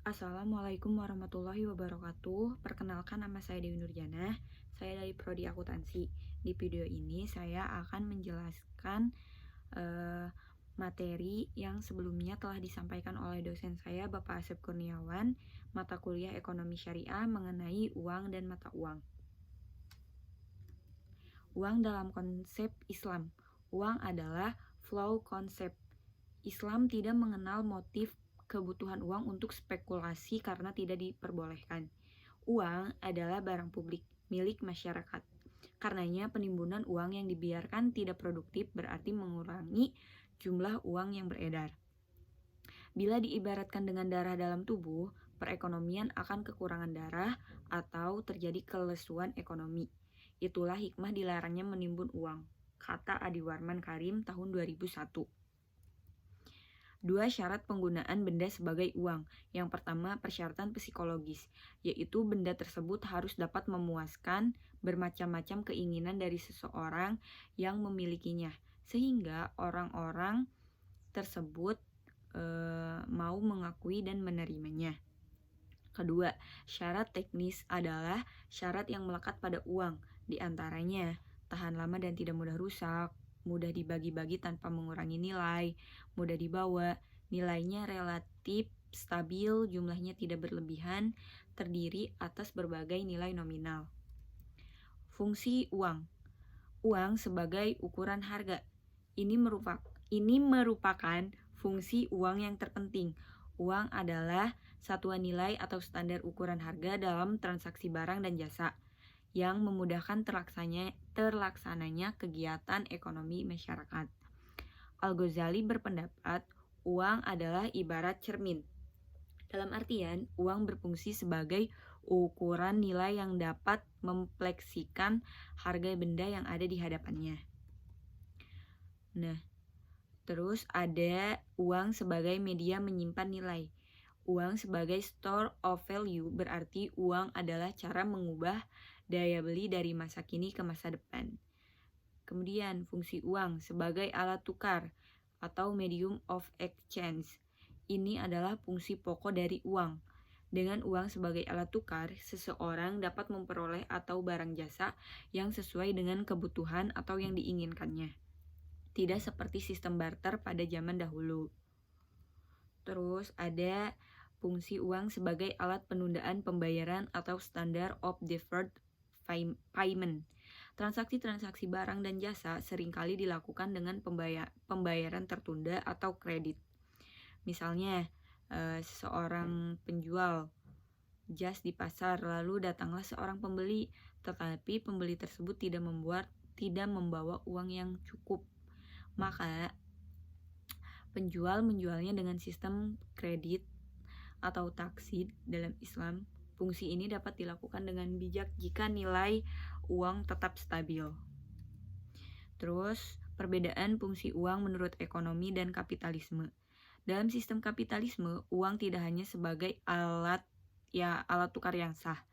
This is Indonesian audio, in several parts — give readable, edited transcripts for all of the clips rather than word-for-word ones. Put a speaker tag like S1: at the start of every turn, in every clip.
S1: Assalamualaikum warahmatullahi wabarakatuh. Perkenalkan, nama saya Dewi Nurjana. Saya dari Prodi Akuntansi. Di video ini saya akan menjelaskan eh, materi yang sebelumnya telah disampaikan oleh dosen saya, Bapak Asep Kurniawan, mata kuliah Ekonomi Syariah mengenai uang dan mata uang. Uang dalam konsep Islam. Uang adalah flow konsep. Islam tidak mengenal motif kebutuhan uang untuk spekulasi karena tidak diperbolehkan. Uang adalah barang publik milik masyarakat. Karenanya penimbunan uang yang dibiarkan tidak produktif berarti mengurangi jumlah uang yang beredar. Bila diibaratkan dengan darah dalam tubuh, perekonomian akan kekurangan darah atau terjadi kelesuan ekonomi. Itulah hikmah dilarangnya menimbun uang, kata Adi Warman Karim tahun 2001. Dua syarat penggunaan benda sebagai uang. Yang pertama, persyaratan psikologis, yaitu benda tersebut harus dapat memuaskan bermacam-macam keinginan dari seseorang yang memilikinya, sehingga orang-orang tersebut mau mengakui dan menerimanya. Kedua, syarat teknis adalah syarat yang melekat pada uang, di antaranya tahan lama dan tidak mudah rusak, mudah dibagi-bagi tanpa mengurangi nilai, mudah dibawa, nilainya relatif stabil, jumlahnya tidak berlebihan, terdiri atas berbagai nilai nominal. Fungsi uang. Uang sebagai ukuran harga. Ini merupakan fungsi uang yang terpenting. Uang adalah satuan nilai atau standar ukuran harga dalam transaksi barang dan jasa yang memudahkan terlaksananya kegiatan ekonomi masyarakat. Al-Ghazali berpendapat uang adalah ibarat cermin. Dalam artian, uang berfungsi sebagai ukuran nilai yang dapat mempleksikan harga benda yang ada di hadapannya. Nah, terus ada uang sebagai media menyimpan nilai. Uang sebagai store of value berarti uang adalah cara mengubah daya beli dari masa kini ke masa depan. Kemudian fungsi uang sebagai alat tukar atau medium of exchange. Ini adalah fungsi pokok dari uang. Dengan uang sebagai alat tukar, seseorang dapat memperoleh atau barang jasa yang sesuai dengan kebutuhan atau yang diinginkannya. Tidak seperti sistem barter pada zaman dahulu. Terus ada fungsi uang sebagai alat penundaan pembayaran atau standard of deferred payment. Transaksi-transaksi barang dan jasa seringkali dilakukan dengan pembayaran tertunda atau kredit. Misalnya, seseorang penjual jas di pasar, lalu datanglah seorang pembeli, tetapi pembeli tersebut tidak membawa uang yang cukup. Maka penjual menjualnya dengan sistem kredit atau taksid dalam Islam. Fungsi ini dapat dilakukan dengan bijak jika nilai uang tetap stabil. Terus, perbedaan fungsi uang menurut ekonomi dan kapitalisme. Dalam sistem kapitalisme, uang tidak hanya sebagai alat tukar yang sah,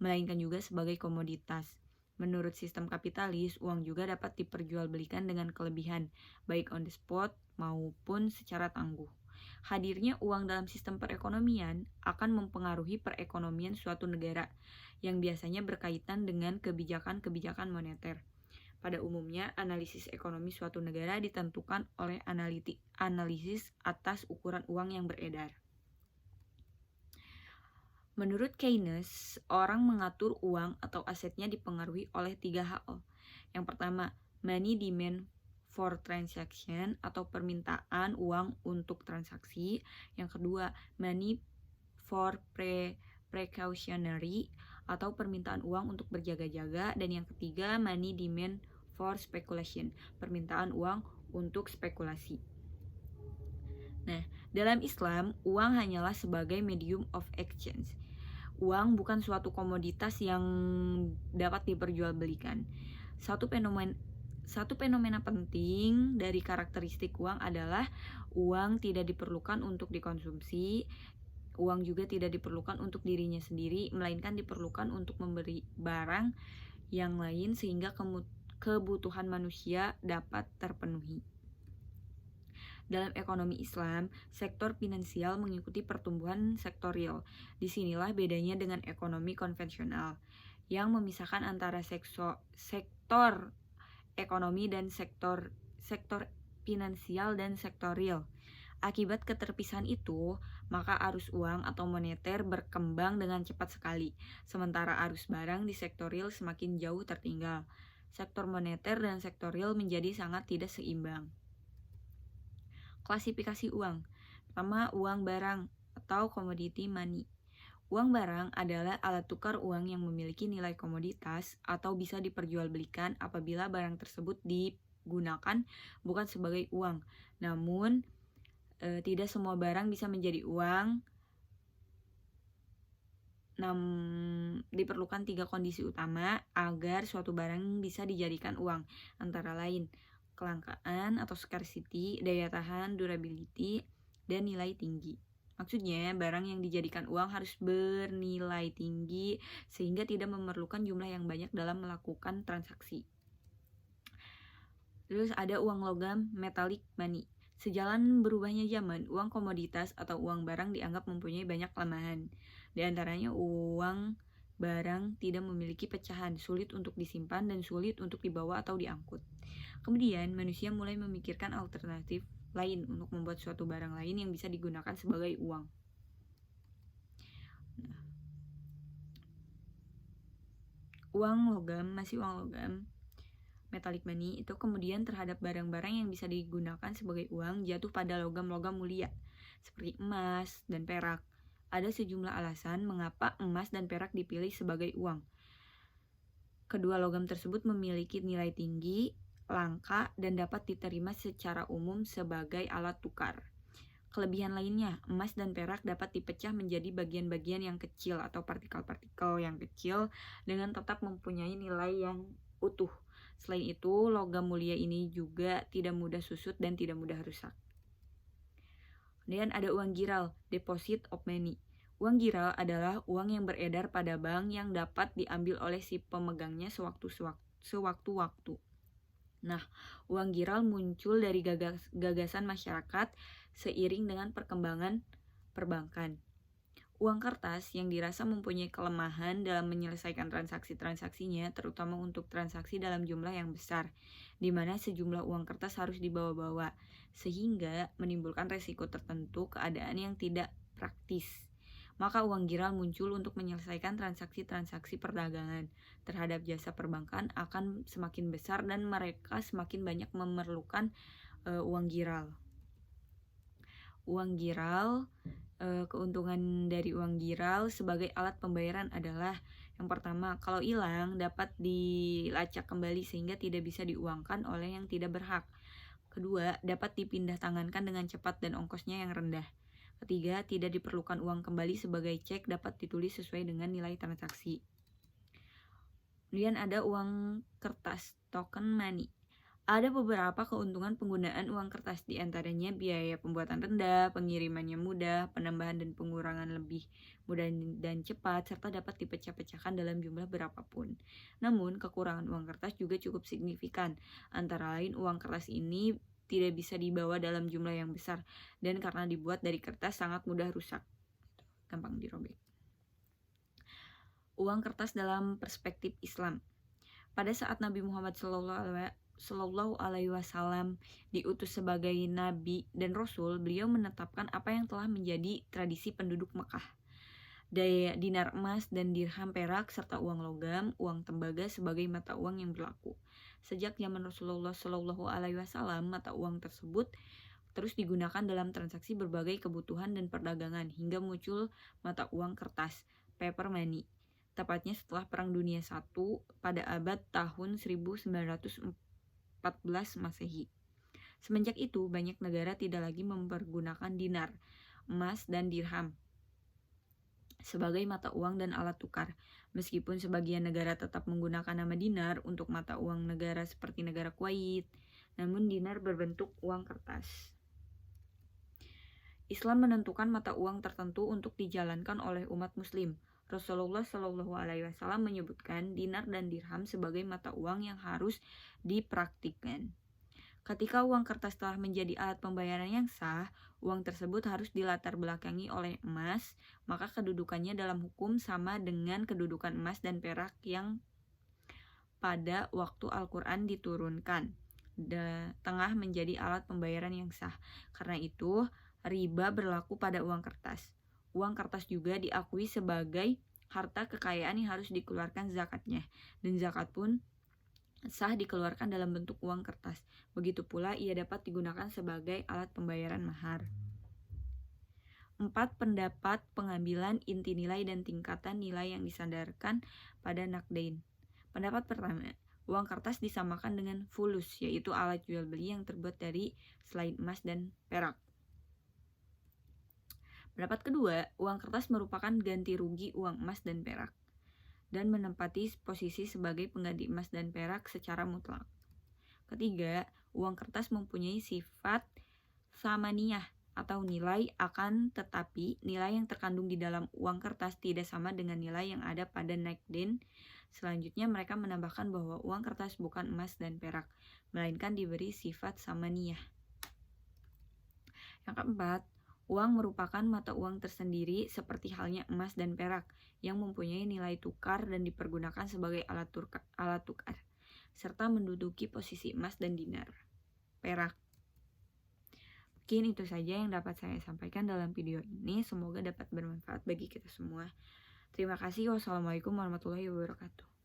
S1: melainkan juga sebagai komoditas. Menurut sistem kapitalis, uang juga dapat diperjualbelikan dengan kelebihan, baik on the spot maupun secara tangguh. Hadirnya uang dalam sistem perekonomian akan mempengaruhi perekonomian suatu negara yang biasanya berkaitan dengan kebijakan-kebijakan moneter. Pada umumnya, analisis ekonomi suatu negara ditentukan oleh analisis atas ukuran uang yang beredar. Menurut Keynes, orang mengatur uang atau asetnya dipengaruhi oleh 3 hal. Yang pertama, money demand for transaction atau permintaan uang untuk transaksi. Yang kedua, money for precautionary atau permintaan uang untuk berjaga-jaga. Dan yang ketiga, money demand for speculation, permintaan uang untuk spekulasi. Nah, dalam Islam, uang hanyalah sebagai medium of exchange. Uang bukan suatu komoditas yang dapat diperjualbelikan. Satu fenomena penting dari karakteristik uang adalah uang tidak diperlukan untuk dikonsumsi. Uang juga tidak diperlukan untuk dirinya sendiri, melainkan diperlukan untuk memberi barang yang lain sehingga kebutuhan manusia dapat terpenuhi. Dalam ekonomi Islam, sektor finansial mengikuti pertumbuhan sektor real. Disinilah bedanya dengan ekonomi konvensional, yang memisahkan antara sektor ekonomi dan sektor finansial dan sektor real. Akibat keterpisahan itu, maka arus uang atau moneter berkembang dengan cepat sekali, sementara arus barang di sektor real semakin jauh tertinggal. Sektor moneter dan sektor real menjadi sangat tidak seimbang. Klasifikasi uang. Pertama, uang barang atau commodity money. Uang barang adalah alat tukar uang yang memiliki nilai komoditas atau bisa diperjualbelikan apabila barang tersebut digunakan bukan sebagai uang. Namun, tidak semua barang bisa menjadi uang. Diperlukan 3 kondisi utama agar suatu barang bisa dijadikan uang, antara lain kelangkaan atau scarcity, daya tahan, durability, dan nilai tinggi. Maksudnya, barang yang dijadikan uang harus bernilai tinggi sehingga tidak memerlukan jumlah yang banyak dalam melakukan transaksi. Terus ada uang logam, metallic money. Sejalan berubahnya zaman, uang komoditas atau uang barang dianggap mempunyai banyak kelemahan. Di antaranya uang barang tidak memiliki pecahan, sulit untuk disimpan dan sulit untuk dibawa atau diangkut. Kemudian manusia mulai memikirkan alternatif lain untuk membuat suatu barang lain yang bisa digunakan sebagai uang. Uang logam, masih uang logam, metallic money itu kemudian terhadap barang-barang yang bisa digunakan sebagai uang jatuh pada logam-logam mulia seperti emas dan perak. Ada sejumlah alasan mengapa emas dan perak dipilih sebagai uang. Kedua logam tersebut memiliki nilai tinggi, langka, dan dapat diterima secara umum sebagai alat tukar. Kelebihan lainnya, emas dan perak dapat dipecah menjadi bagian-bagian yang kecil atau partikel-partikel yang kecil dengan tetap mempunyai nilai yang utuh. Selain itu, logam mulia ini juga tidak mudah susut dan tidak mudah rusak. Kemudian ada uang giral, deposit of money. Uang giral adalah uang yang beredar pada bank yang dapat diambil oleh si pemegangnya sewaktu-waktu. Nah, uang giral muncul dari gagasan masyarakat seiring dengan perkembangan perbankan. Uang kertas yang dirasa mempunyai kelemahan dalam menyelesaikan transaksi-transaksinya, terutama untuk transaksi dalam jumlah yang besar, di mana sejumlah uang kertas harus dibawa-bawa, sehingga menimbulkan resiko tertentu keadaan yang tidak praktis. Maka uang giral muncul untuk menyelesaikan transaksi-transaksi perdagangan terhadap jasa perbankan akan semakin besar dan mereka semakin banyak memerlukan uang giral. Uang giral, keuntungan dari uang giral sebagai alat pembayaran adalah yang pertama, kalau hilang dapat dilacak kembali sehingga tidak bisa diuangkan oleh yang tidak berhak. Kedua, dapat dipindah tangankan dengan cepat dan ongkosnya yang rendah. Ketiga, tidak diperlukan uang kembali sebagai cek, dapat ditulis sesuai dengan nilai transaksi. Kemudian ada uang kertas, token money. Ada beberapa keuntungan penggunaan uang kertas, di antaranya biaya pembuatan rendah, pengirimannya mudah, penambahan dan pengurangan lebih mudah dan cepat, serta dapat dipecah-pecahkan dalam jumlah berapapun. Namun, kekurangan uang kertas juga cukup signifikan. Antara lain, uang kertas ini tidak bisa dibawa dalam jumlah yang besar, dan karena dibuat dari kertas sangat mudah rusak, gampang dirobek. Uang kertas dalam perspektif Islam. Pada saat Nabi Muhammad Sallallahu Alaihi Wasallam diutus sebagai nabi dan rasul, beliau menetapkan apa yang telah menjadi tradisi penduduk Mekah. Dinar emas dan dirham perak serta uang logam, uang tembaga sebagai mata uang yang berlaku. Sejak zaman Rasulullah Sallallahu Alaihi Wasallam, mata uang tersebut terus digunakan dalam transaksi berbagai kebutuhan dan perdagangan hingga muncul mata uang kertas, paper money, tepatnya setelah Perang Dunia I pada abad tahun 1914 Masehi. Semenjak itu, banyak negara tidak lagi mempergunakan dinar, emas, dan dirham sebagai mata uang dan alat tukar. Meskipun sebagian negara tetap menggunakan nama dinar untuk mata uang negara seperti negara Kuwait, namun dinar berbentuk uang kertas. Islam menentukan mata uang tertentu untuk dijalankan oleh umat muslim. Rasulullah Shallallahu Alaihi Wasallam menyebutkan dinar dan dirham sebagai mata uang yang harus dipraktikkan. Ketika uang kertas telah menjadi alat pembayaran yang sah, uang tersebut harus dilatar belakangi oleh emas, maka kedudukannya dalam hukum sama dengan kedudukan emas dan perak yang pada waktu Al-Quran diturunkan, tengah menjadi alat pembayaran yang sah. Karena itu, riba berlaku pada uang kertas. Uang kertas juga diakui sebagai harta kekayaan yang harus dikeluarkan zakatnya, dan zakat pun sah dikeluarkan dalam bentuk uang kertas. Begitu pula ia dapat digunakan sebagai alat pembayaran mahar. 4. Pendapat pengambilan inti nilai dan tingkatan nilai yang disandarkan pada nakdain. Pendapat pertama, uang kertas disamakan dengan fulus, yaitu alat jual beli yang terbuat dari selain emas dan perak. Pendapat kedua, uang kertas merupakan ganti rugi uang emas dan perak dan menempati posisi sebagai pengganti emas dan perak secara mutlak. Ketiga, uang kertas mempunyai sifat samaniyah atau nilai, akan tetapi nilai yang terkandung di dalam uang kertas tidak sama dengan nilai yang ada pada nakdain. Selanjutnya mereka menambahkan bahwa uang kertas bukan emas dan perak, melainkan diberi sifat samaniyah. Yang keempat, uang merupakan mata uang tersendiri seperti halnya emas dan perak yang mempunyai nilai tukar dan dipergunakan sebagai alat tukar, serta menduduki posisi emas dan dinar, perak. Mungkin itu saja yang dapat saya sampaikan dalam video ini. Semoga dapat bermanfaat bagi kita semua. Terima kasih. Wassalamualaikum warahmatullahi wabarakatuh.